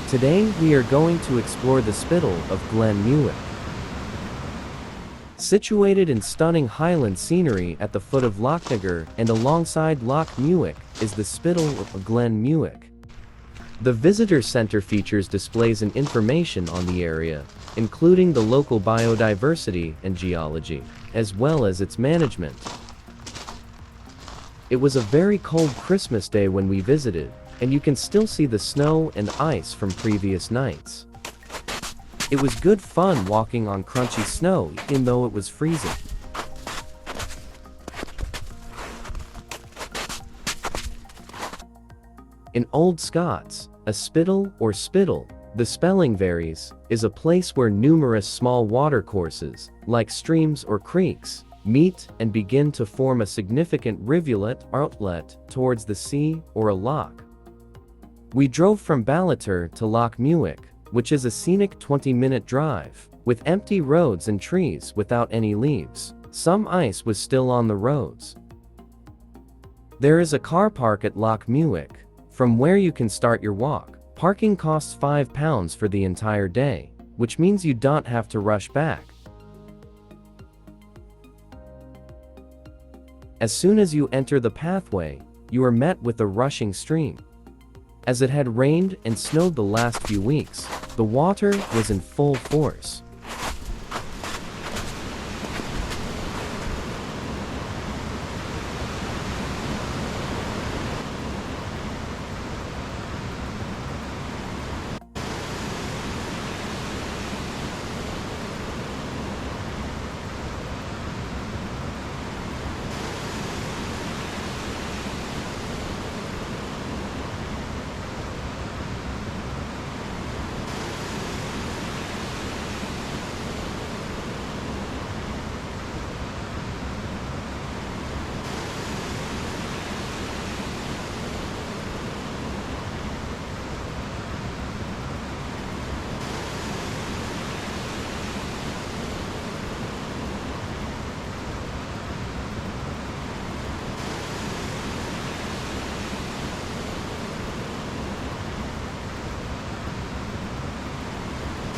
Today we are going to explore the Spittal of Glen Muick. Situated in stunning highland scenery at the foot of Loch Muick and alongside Loch Muick is the Spittal of Glen Muick. The visitor center features displays and information on the area, including the local biodiversity and geology, as well as its management. It was a very cold Christmas day when we visited, and you can still see the snow and ice from previous nights. It was good fun walking on crunchy snow even though it was freezing. In Old Scots, a spittle or spittle, the spelling varies, is a place where numerous small watercourses, like streams or creeks, meet and begin to form a significant rivulet or outlet towards the sea or a loch. We drove from Ballater to Loch Muick, which is a scenic 20-minute drive, with empty roads and trees without any leaves. Some ice was still on the roads. There is a car park at Loch Muick, from where you can start your walk. Parking costs £5 for the entire day, which means you don't have to rush back. As soon as you enter the pathway, you are met with a rushing stream. As it had rained and snowed the last few weeks, the water was in full force.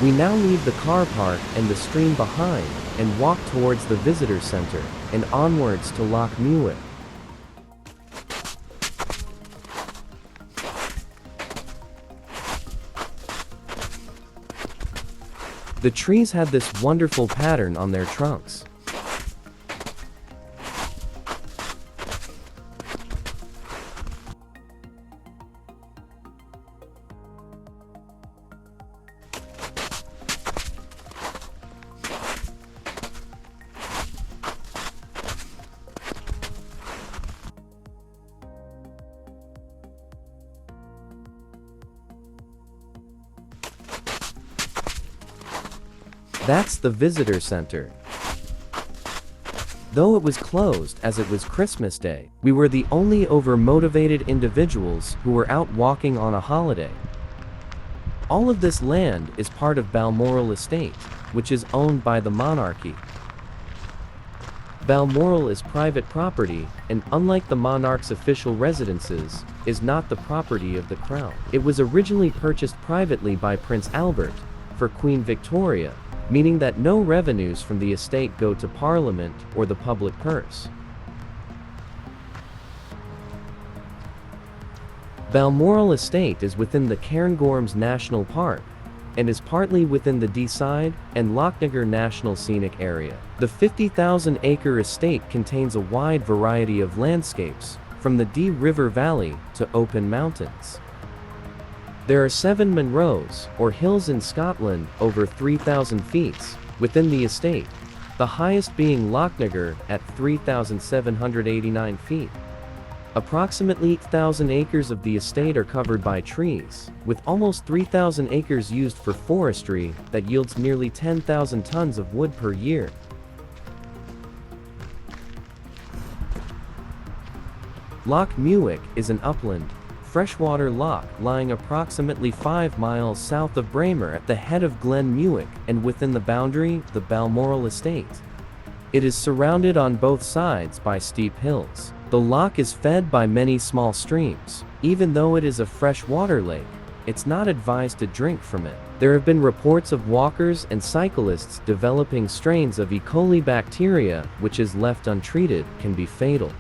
We now leave the car park and the stream behind and walk towards the visitor center and onwards to Loch Muick. The trees had this wonderful pattern on their trunks. That's the visitor center. Though it was closed as it was Christmas Day, we were the only over-motivated individuals who were out walking on a holiday. All of this land is part of Balmoral Estate, which is owned by the monarchy. Balmoral is private property, and unlike the monarch's official residences, is not the property of the crown. It was originally purchased privately by Prince Albert for Queen Victoria, meaning that no revenues from the estate go to Parliament or the public purse. Balmoral Estate is within the Cairngorms National Park and is partly within the Deeside and Loch Muick National Scenic Area. The 50,000-acre estate contains a wide variety of landscapes, from the Dee River Valley to open mountains. There are 7 Munros, or hills in Scotland, over 3,000 feet, within the estate, the highest being Loch Muick at 3,789 feet. Approximately 8,000 acres of the estate are covered by trees, with almost 3,000 acres used for forestry that yields nearly 10,000 tons of wood per year. Loch Muick is an upland, freshwater loch lying approximately 5 miles south of Braemar at the head of Glen Muick and within the boundary of the Balmoral Estate. It is surrounded on both sides by steep hills. The loch is fed by many small streams. Even though it is a freshwater lake, it's not advised to drink from it. There have been reports of walkers and cyclists developing strains of E. coli bacteria, which is left untreated, can be fatal.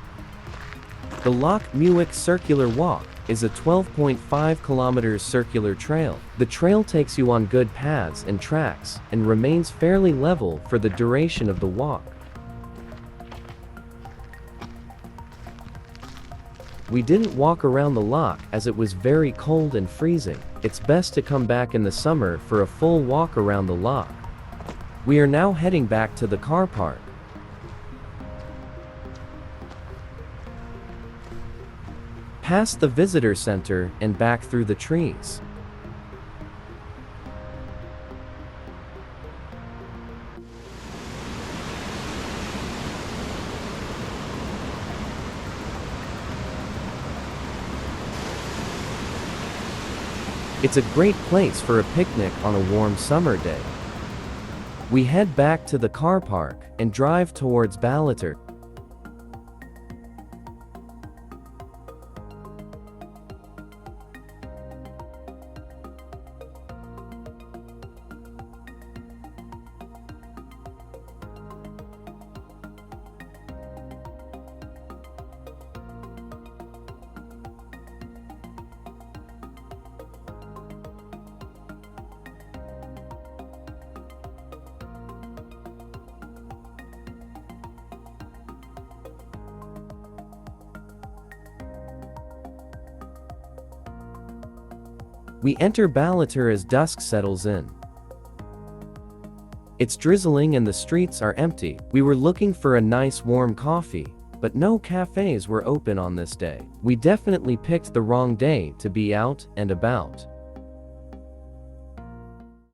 The Loch Muick Circular Walk is a 12.5 kilometers circular trail. The trail takes you on good paths and tracks, and remains fairly level for the duration of the walk. We didn't walk around the loch as it was very cold and freezing. It's best to come back in the summer for a full walk around the loch. We are now heading back to the car park. Past the visitor center and back through the trees. It's a great place for a picnic on a warm summer day. We head back to the car park and drive towards Ballater. We enter Ballater as dusk settles in. It's drizzling and the streets are empty. We were looking for a nice warm coffee, but no cafes were open on this day. We definitely picked the wrong day to be out and about.